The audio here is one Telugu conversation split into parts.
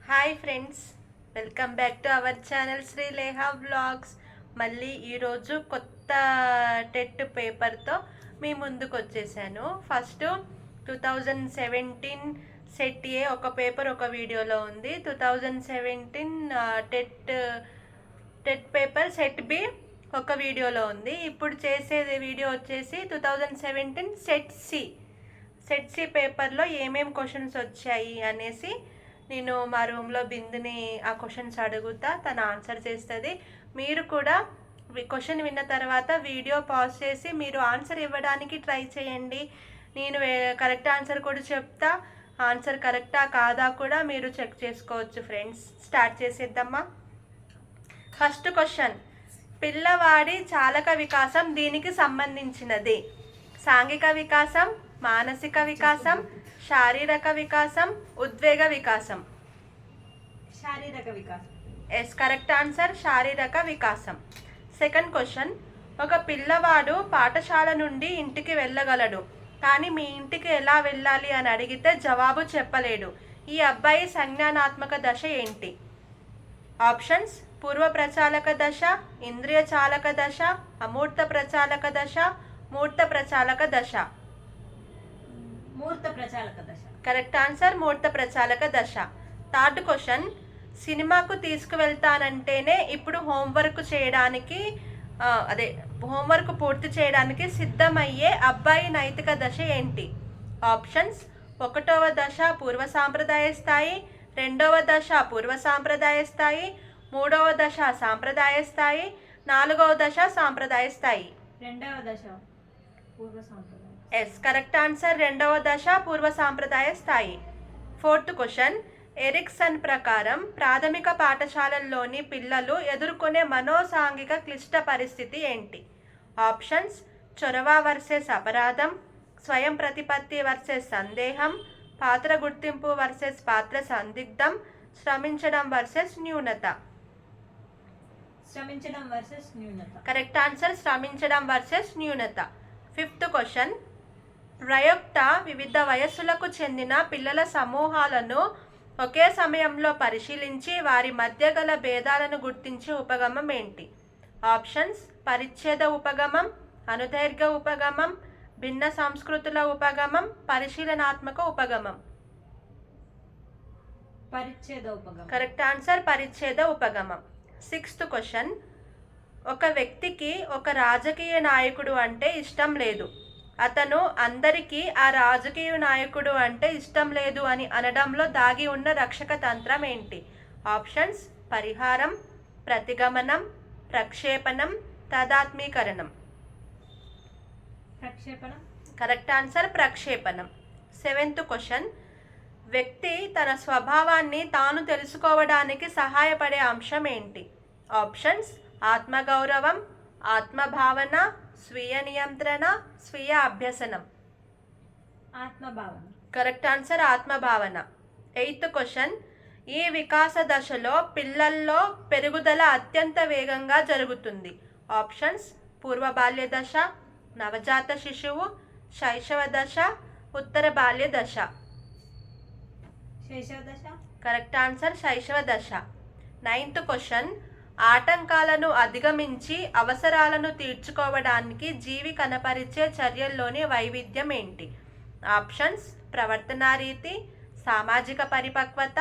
Hi friends, welcome back to our channel Srileha vlogs. మళ్ళీ ఈరోజు కొత్త టెట్ పేపర్తో మీ ముందుకు వచ్చేసాను. ఫస్ట్ 2017 సెట్ ఏ ఒక పేపర్ ఒక వీడియోలో ఉంది. 2017 టెట్ పేపర్ సెట్ బి ఒక వీడియోలో ఉంది. ఇప్పుడు చేసేది వీడియో వచ్చేసి 2017 సెట్ సి పేపర్లో ఏమేం క్వశ్చన్స్ వచ్చాయి అనేసి నేను మా రూమ్లో బిందుని ఆ క్వశ్చన్స్ అడుగుతా, తను ఆన్సర్ చేస్తుంది. మీరు కూడా క్వశ్చన్ విన్న తర్వాత వీడియో పాజ్ చేసి మీరు ఆన్సర్ ఇవ్వడానికి ట్రై చేయండి. నేను కరెక్ట్ ఆన్సర్ కూడా చెప్తా. ఆన్సర్ కరెక్టా కాదా కూడా మీరు చెక్ చేసుకోవచ్చు. ఫ్రెండ్స్, స్టార్ట్ చేసేద్దామా. ఫస్ట్ క్వశ్చన్, పిల్లవాడి చాలక వికాసం దీనికి సంబంధించినది? సాంఘిక వికాసం, మానసిక వికాసం, శారీరక వికాసం, ఉద్వేగ వికాసం. శారీరక వికాసం. ఎస్, కరెక్ట్ ఆన్సర్ శారీరక వికాసం. సెకండ్ క్వశ్చన్, ఒక పిల్లవాడు పాఠశాల నుండి ఇంటికి వెళ్ళగలడు, కానీ మీ ఇంటికి ఎలా వెళ్ళాలి అని అడిగితే జవాబు చెప్పలేడు. ఈ అబ్బాయి సంజ్ఞానాత్మక దశ ఏంటి? ఆప్షన్స్: పూర్వ ప్రచాలక దశ, ఇంద్రియ చాలక దశ, అమూర్త ప్రచాలక దశ, మూర్త ప్రచాలక దశ. మూర్త ప్రచాలక దశ. కరెక్ట్ ఆన్సర్ మూర్త ప్రచాలక దశ. థర్డ్ క్వశ్చన్, సినిమాకు తీసుకువెళ్తానంటేనే ఇప్పుడు హోంవర్క్ చేయడానికి హోంవర్క్ పూర్తి చేయడానికి సిద్ధమయ్యే అబ్బాయి నైతిక దశ ఏంటి? ఆప్షన్స్: 1వ దశ పూర్వ సాంప్రదాయ స్థాయి, 2వ దశ పూర్వ సాంప్రదాయ స్థాయి, 3వ దశ సాంప్రదాయ స్థాయి, 4వ దశ సాంప్రదాయ స్థాయి. 2వ దశ పూర్వ సాంప్రదాయ. ఎస్, కరెక్ట్ ఆన్సర్ 2వ దశ పూర్వ సాంప్రదాయ స్థాయి. ఫోర్త్ క్వశ్చన్, ఎరిక్సన్ ప్రకారం ప్రాథమిక పాఠశాలల్లోని పిల్లలు ఎదుర్కొనే మనోసాంఘిక క్లిష్ట పరిస్థితి ఏంటి? ఆప్షన్స్: చొరవ వర్సెస్ అపరాధం, స్వయం ప్రతిపత్తి వర్సెస్ సందేహం, పాత్ర గుర్తింపు వర్సెస్ పాత్ర సందిగ్ధం, శ్రమించడం వర్సెస్ న్యూనత. శ్రమించడం వర్సెస్ న్యూనత. కరెక్ట్ ఆన్సర్ శ్రమించడం వర్సెస్ న్యూనత. ఫిఫ్త్ క్వశ్చన్, ప్రయోక్త వివిధ వయస్సులకు చెందిన పిల్లల సమూహాలను ఒకే సమయంలో పరిశీలించి వారి మధ్య గల భేదాలను గుర్తించే ఉపగమం ఏంటి? ఆప్షన్స్: పరిచ్ఛేద ఉపగమం, అనుదైర్ఘ్య ఉపగమం, భిన్న సంస్కృతుల ఉపగమం, పరిశీలనాత్మక ఉపగమం. పరిచ్ఛేద ఉపగమం. కరెక్ట్ ఆన్సర్ పరిచ్ఛేద ఉపగమం. సిక్స్త్ క్వశ్చన్, ఒక వ్యక్తికి ఒక రాజకీయ నాయకుడు అంటే ఇష్టం లేదు, అతను అందరికీ ఆ రాజకీయ నాయకుడు అంటే ఇష్టం లేదు అని అనడంలో దాగి ఉన్న రక్షక తంత్రం ఏంటి? ఆప్షన్స్: పరిహారం, ప్రతిగమనం, ప్రక్షేపణం, తదాత్మీకరణం. ప్రక్షేపణం. కరెక్ట్ ఆన్సర్ ప్రక్షేపణం. సెవెంత్ క్వశ్చన్, వ్యక్తి తన స్వభావాన్ని తాను తెలుసుకోవడానికి సహాయపడే అంశం ఏంటి? ఆప్షన్స్: ఆత్మగౌరవం, ఆత్మభావన, స్వీయ నియంత్రణ, స్వీయ అభ్యసనం. ఆత్మభావన. కరెక్ట్ ఆన్సర్ ఆత్మభావన. ఎయిత్ క్వశ్చన్, ఈ వికాస దశలో పిల్లల్లో పెరుగుదల అత్యంత వేగంగా జరుగుతుంది. ఆప్షన్స్: పూర్వ బాల్య దశ, నవజాత శిశువు, శైశవ దశ, ఉత్తర బాల్య దశ. శైశవ దశ. కరెక్ట్ ఆన్సర్ శైశవ దశ. నైన్త్ క్వశ్చన్, ఆటంకాలను అధిగమించి అవసరాలను తీర్చుకోవడానికి జీవి కనపరిచే చర్యల్లోని వైవిధ్యం ఏంటి? ఆప్షన్స్: ప్రవర్తనా రీతి, సామాజిక పరిపక్వత,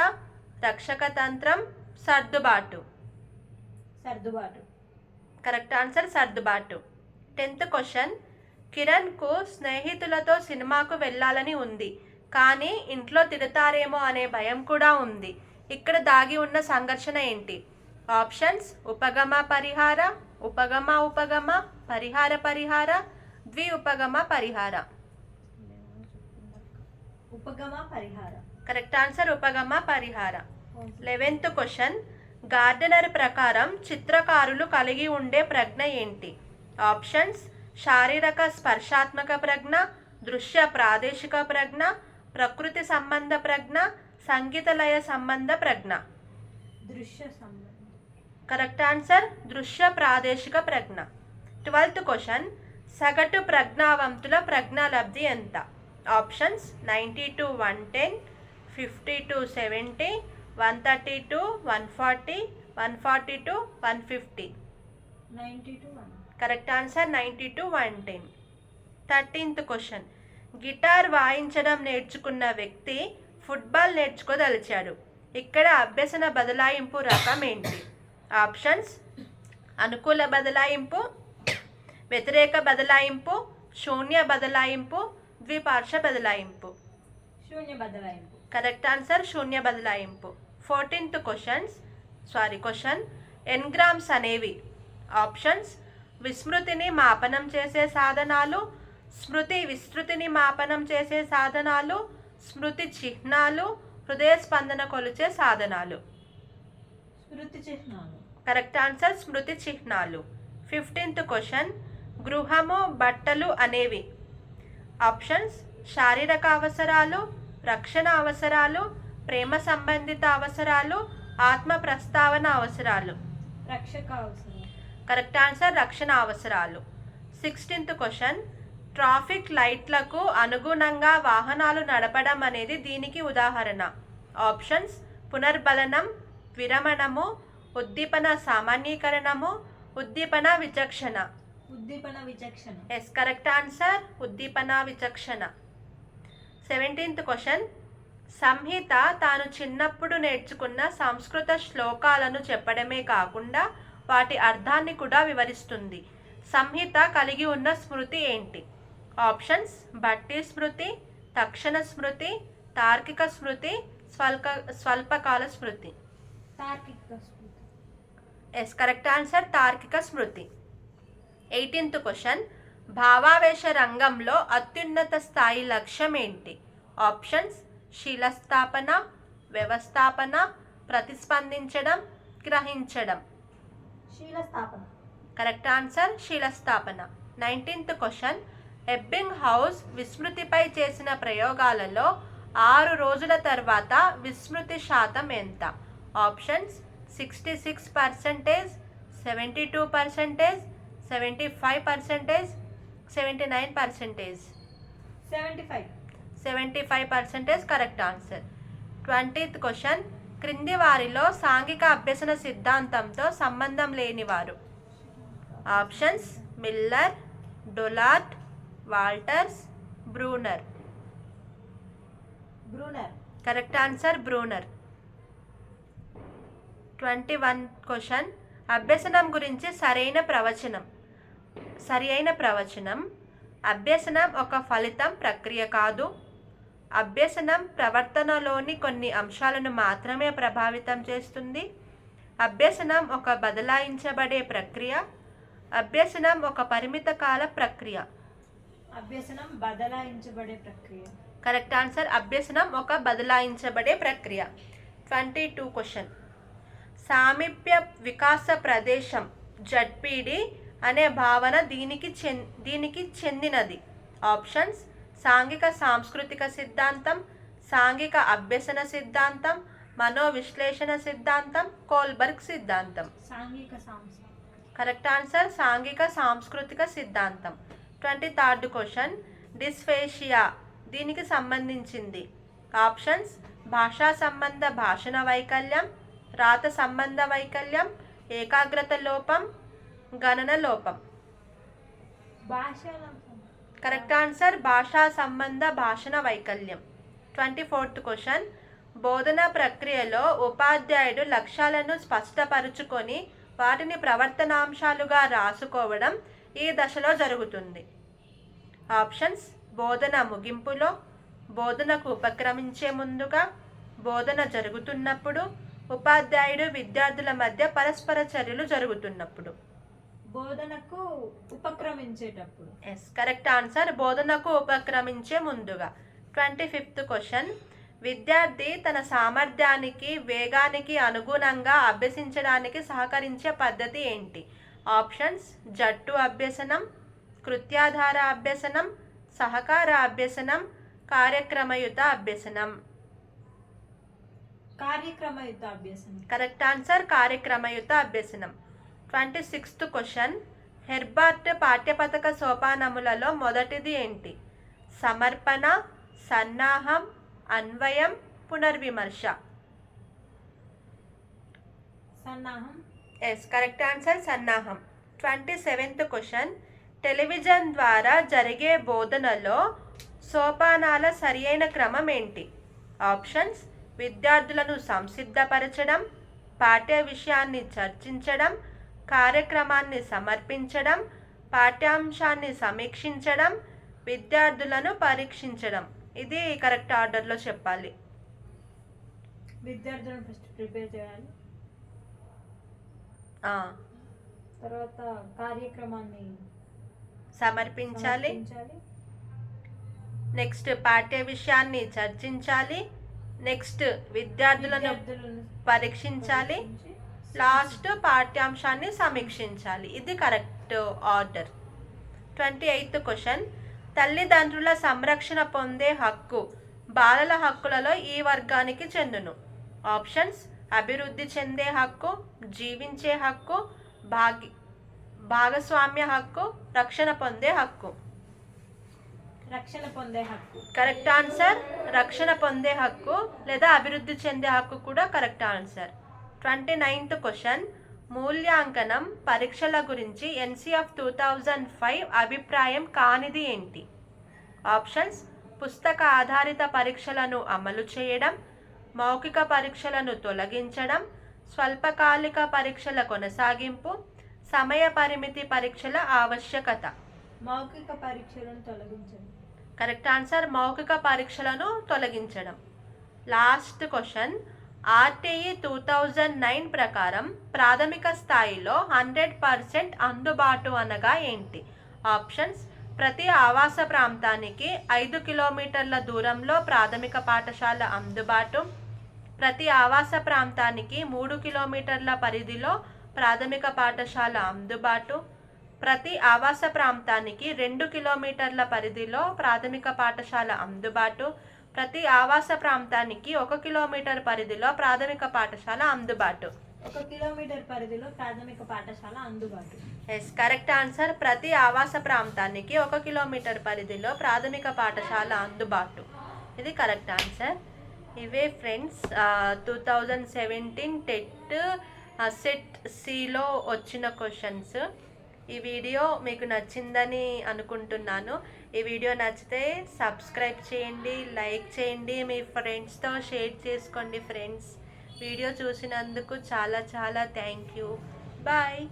రక్షక తంత్రం, సర్దుబాటు. సర్దుబాటు. కరెక్ట్ ఆన్సర్ సర్దుబాటు. 10th క్వశ్చన్, కిరణ్కు స్నేహితులతో సినిమాకు వెళ్ళాలని ఉంది, కానీ ఇంట్లో తిడతారేమో అనే భయం కూడా ఉంది. ఇక్కడ దాగి ఉన్న సంఘర్షణ ఏంటి? ఆప్షన్స్: ఉపగమ పరిహార, ఉపగమ ఉపగమ, పరిహార పరిహార, ద్వి ఉపగమ పరిహార. ఉపగమ పరిహార. కరెక్ట్ ఆన్సర్ ఉపగమ పరిహార. 11th క్వశ్చన్, గార్డెనర్ ప్రకారం చిత్రకారులు కలిగి ఉండే ప్రజ్ఞ ఏంటి? ఆప్షన్స్: శారీరక స్పర్శాత్మక ప్రజ్ఞ, దృశ్య ప్రాదేశిక ప్రజ్ఞ, ప్రకృతి సంబంధ ప్రజ్ఞ, సంగీత లయ సంబంధ ప్రజ్ఞ. దృశ్య సంబంధ. కరెక్ట్ ఆన్సర్ దృశ్య ప్రాదేశిక ప్రజ్ఞ. 12th క్వశ్చన్, సగటు ప్రజ్ఞావంతుల ప్రజ్ఞాలబ్ధి ఎంత? Options: 90 to 110, 50 to 70, 132, 140, 142, 150. 90 to 1. Correct answer 90 to 110. 13th question. గిటార్ వాయించడం నేర్చుకున్న వ్యక్తి ఫుట్బాల్ నేర్చుకోదలిచాడు. ఇక్కడ అభ్యసన బదలాయింపు రకం ఏంటి? ఆప్షన్స్: అనుకూల బదలాయింపు, వ్యతిరేక బదలాయింపు, శూన్య బదలాయింపు, ద్విపార్శ్వ బదలాయింపు. శూన్య బదలాయింపు. కరెక్ట్ ఆన్సర్ శూన్య బదలాయింపు. 14th question. ఎన్గ్రామ్స్ అనేవి ఆప్షన్స్: విస్మృతిని మాపనం చేసే సాధనాలు, స్మృతి విస్తృతిని మాపనం చేసే సాధనాలు, స్మృతి చిహ్నాలు, హృదయ స్పందన కొలిచే సాధనాలు. స్మృతి చిహ్నాలు. కరెక్ట్ ఆన్సర్ స్మృతి చిహ్నాలు. 15th question. గృహము, బట్టలు అనేవి ఆప్షన్స్: శారీరక అవసరాలు, రక్షణ అవసరాలు, ప్రేమ సంబంధిత అవసరాలు, ఆత్మ ప్రస్తావన అవసరాలు. రక్షక అవసరం. కరెక్ట్ ఆన్సర్ రక్షణ అవసరాలు. 16th question. ట్రాఫిక్ లైట్లకు అనుగుణంగా వాహనాలు నడపడం అనేది దీనికి ఉదాహరణ. ఆప్షన్స్: పునర్బలనం, విరమణము, ఉద్దీపన సామాన్యీకరణము, ఉద్దీపన విచక్షణ. ఉద్దీపన విచక్షణ. ఎస్, కరెక్ట్ ఆన్సర్ ఉద్దీపన విచక్షణ. 17th question. సంహిత తాను చిన్నప్పుడు నేర్చుకున్న సంస్కృత శ్లోకాలను చెప్పడమే కాకుండా వాటి అర్థాన్ని కూడా వివరిస్తుంది. సంహిత కలిగి ఉన్న స్మృతి ఏంటి? ఆప్షన్స్: భట్టి స్మృతి, తక్షణ స్మృతి, తార్కిక స్మృతి, స్వల్పకాల స్మృతి. తార్కిక స్మృతి. ఎస్, కరెక్ట్ ఆన్సర్ తార్కిక స్మృతి. 18th question. భావావేశ రంగంలో అత్యున్నత స్థాయి లక్ష్యం ఏంటి? ఆప్షన్స్: శీలస్థాపన, వ్యవస్థాపన, ప్రతిస్పందించడం, గ్రహించడం. శీలస్థాపన. కరెక్ట్ ఆన్సర్ శీలస్థాపన. 19th question. ఎబ్బింగ్ హౌస్ విస్మృతిపై చేసిన ప్రయోగాలలో 6 రోజుల తర్వాత విస్మృతి శాతం ఎంత? Options: 66%, 72%, 75%, 79%. 75. 75% correct answer. 20th question. క్రింది వారిలో సాంఘిక అభ్యసన సిద్ధాంతంతో సంబంధం లేనివారు. Options: Miller, Dollard, Walters, Bruner. Bruner. Correct answer Bruner. 21 question. అభ్యసనం గురించి సరైన ప్రవచనం. అభ్యసనం ఒక ఫలితం, ప్రక్రియ కాదు. అభ్యసనం ప్రవర్తనలోని కొన్ని అంశాలను మాత్రమే ప్రభావితం చేస్తుంది. అభ్యసనం ఒక బదలాయించబడే ప్రక్రియ. అభ్యసనం ఒక పరిమిత కాల ప్రక్రియ. అభ్యసనం బదలాయించబడే ప్రక్రియ. కరెక్ట్ ఆన్సర్ అభ్యసనం ఒక బదలాయించబడే ప్రక్రియ. 22 క్వశ్చన్. సామీప్య వికాస ప్రదేశం జడ్పీడి అనే భావన దీనికి చెందినది. ఆప్షన్స్: సాంఘిక సాంస్కృతిక సిద్ధాంతం, సాంఘిక అభ్యసన సిద్ధాంతం, మనోవిశ్లేషణ సిద్ధాంతం, కోల్బర్గ్ సిద్ధాంతం. సాంఘిక కరెక్ట్ ఆన్సర్ సాంఘిక సాంస్కృతిక సిద్ధాంతం. 23rd question. డిస్ఫేషియా దీనికి సంబంధించింది. ఆప్షన్స్: భాషా సంబంధ భాషణ వైకల్యం, రాత సంబంధ వైకల్యం, ఏకాగ్రత లోపం, గణన లోపం. కరెక్ట్ ఆన్సర్ భాషా సంబంధ భాషణ వైకల్యం. 24th question. బోధన ప్రక్రియలో ఉపాధ్యాయుడు లక్ష్యాలను స్పష్టపరుచుకొని వాటిని ప్రవర్తనాంశాలుగా రాసుకోవడం ఈ దశలో జరుగుతుంది. ఆప్షన్స్: బోధన ముగింపులో, బోధనకు ఉపక్రమించే ముందుగా, బోధన జరుగుతున్నప్పుడు, ఉపాధ్యాయుడు విద్యార్థుల మధ్య పరస్పర చర్యలు జరుగుతున్నప్పుడు. బోధనకు ఉపక్రమించేటప్పుడు. ఎస్, కరెక్ట్ ఆన్సర్ బోధనకు ఉపక్రమించే ముందుగా. 25th question. విద్యార్థి తన సామర్థ్యానికి, వేగానికి అనుగుణంగా అభ్యసించడానికి సహకరించే పద్ధతి ఏంటి? ఆప్షన్స్: జట్టు అభ్యసనం, కృత్యాధార అభ్యసనం, సహకార అభ్యసనం, కార్యక్రమయుత అభ్యసనం. కార్యక్రమయుత అభ్యసనం. కరెక్ట్ ఆన్సర్ కార్యక్రమయుత అభ్యసనం. 26th question. హెర్బర్ట్ పాఠ్యపథక సోపానములలో మొదటిది ఏంటి? సమర్పణ, సన్నాహం, అన్వయం, పునర్విమర్శ. సన్నాహం. ఎస్, కరెక్ట్ ఆన్సర్ సన్నాహం. 27th క్వశ్చన్, టెలివిజన్ ద్వారా జరిగే బోధనలో సోపానాల సరియైన క్రమం ఏంటి? ఆప్షన్స్: విద్యార్థులను సంసిద్ధపరచడం, పాఠ్య విషయాన్ని చర్చించడం, కార్యక్రమాన్ని సమర్పించడం, పాఠ్యాంశాన్ని సమీక్షించడం, విద్యార్థులను పరీక్షించడం. ఇది కరెక్ట్ ఆర్డర్లో చెప్పాలి. విద్యార్థులను ఫస్ట్ ప్రిపేర్ చేయాలి, ఆ, తర్వాత కార్యక్రమాన్ని సమర్పించాలి, సమర్పించాలి, నెక్స్ట్ పాఠ్య విషయాన్ని చర్చించాలి, నెక్స్ట్ విద్యార్థులను పరీక్షించాలి, పరీక్షించి, లాస్ట్ పాఠ్యాంశాన్ని సమీక్షించాలి. ఇది కరెక్ట్ ఆర్డర్. 28th క్వశ్చన్, తల్లిదండ్రుల సంరక్షణ పొందే హక్కు బాలల హక్కులలో ఈ వర్గానికి చెందును? ఆప్షన్స్: అభివృద్ధి చెందే హక్కు, జీవించే హక్కు, భాగస్వామ్య హక్కు, రక్షణ పొందే హక్కు. రక్షణ పొందే హక్కు. కరెక్ట్ ఆన్సర్ రక్షణ పొందే హక్కు లేదా అభివృద్ధి చెందే హక్కు కూడా కరెక్ట్ ఆన్సర్. 29th క్వశ్చన్, మూల్యాంకనం పరీక్షల గురించి NCF 2005 అభిప్రాయం కానిది ఏంటి? ఆప్షన్స్: పుస్తక ఆధారిత పరీక్షలను అమలు చేయడం, మౌఖిక పరీక్షలను తొలగించడం, స్వల్పకాలిక పరీక్షల కొనసాగింపు, సమయ పరిమితి పరీక్షల ఆవశ్యకత. మౌఖిక పరీక్షలను తొలగించండి. కరెక్ట్ ఆన్సర్ మౌఖిక పరీక్షలను తొలగించడం. లాస్ట్ క్వశ్చన్, RTE 2009 ప్రకారం ప్రాథమిక స్థాయిలో 100% అందుబాటు అనగా ఏంటి? ఆప్షన్స్: ప్రతి ఆవాస ప్రాంతానికి 5 కిలోమీటర్ల దూరంలో ప్రాథమిక పాఠశాల అందుబాటు, ప్రతి ఆవాస ప్రాంతానికి 3 కిలోమీటర్ల పరిధిలో ప్రాథమిక పాఠశాల అందుబాటు, ప్రతి ఆవాస ప్రాంతానికి 2 కిలోమీటర్ల పరిధిలో ప్రాథమిక పాఠశాల అందుబాటు, ప్రతి ఆవాస ప్రాంతానికి 1 కిలోమీటర్ పరిధిలో ప్రాథమిక పాఠశాల అందుబాటు. 1 కిలోమీటర్ పరిధిలో ప్రాథమిక పాఠశాల అందుబాటు. ఎస్, కరెక్ట్ ఆన్సర్ ప్రతి ఆవాస ప్రాంతానికి 1 కిలోమీటర్ పరిధిలో ప్రాథమిక పాఠశాల అందుబాటు. ఇది కరెక్ట్ ఆన్సర్. ఇవే ఫ్రెండ్స్ 2017 టెట్ సెట్ సిలో వచ్చిన క్వశ్చన్స్. ఈ వీడియో మీకు నచ్చిందని అనుకుంటున్నాను. ఈ వీడియో నచ్చితే సబ్స్క్రైబ్ చేయండి, లైక్ చేయండి, మీ ఫ్రెండ్స్తో షేర్ చేసుకోండి ఫ్రెండ్స్. వీడియో చూసినందుకు చాలా చాలా థ్యాంక్ యూ. బాయ్.